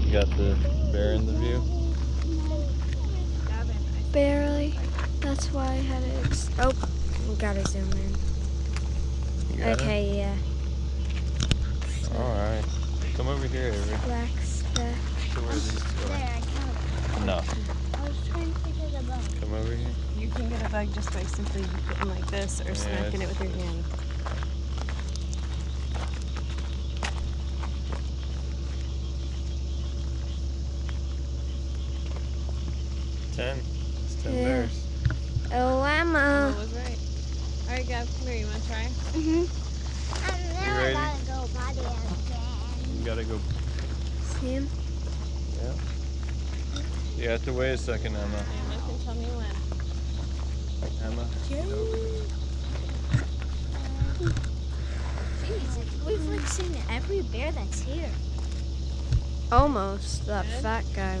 You got the bear in the view? Barely. That's why I had it. Oh, we gotta zoom in. You got Okay, yeah. Alright. Come over here, Avery. Black speck. To where these two There, are. I got it. No. I was trying to get a bug. Come over here. You can get a bug just by simply getting like this or smacking it with your hand. It's 10 Yeah. bears. Oh, Emma. was right. All right, Gab, come here. You want to try? Now I ready? gotta go potty again. You gotta go. See him? Yeah. You have to wait a second, Emma. Emma can tell me when. Emma, get over here. Jeez, we've like seen every bear that's here. Almost. That fat guy.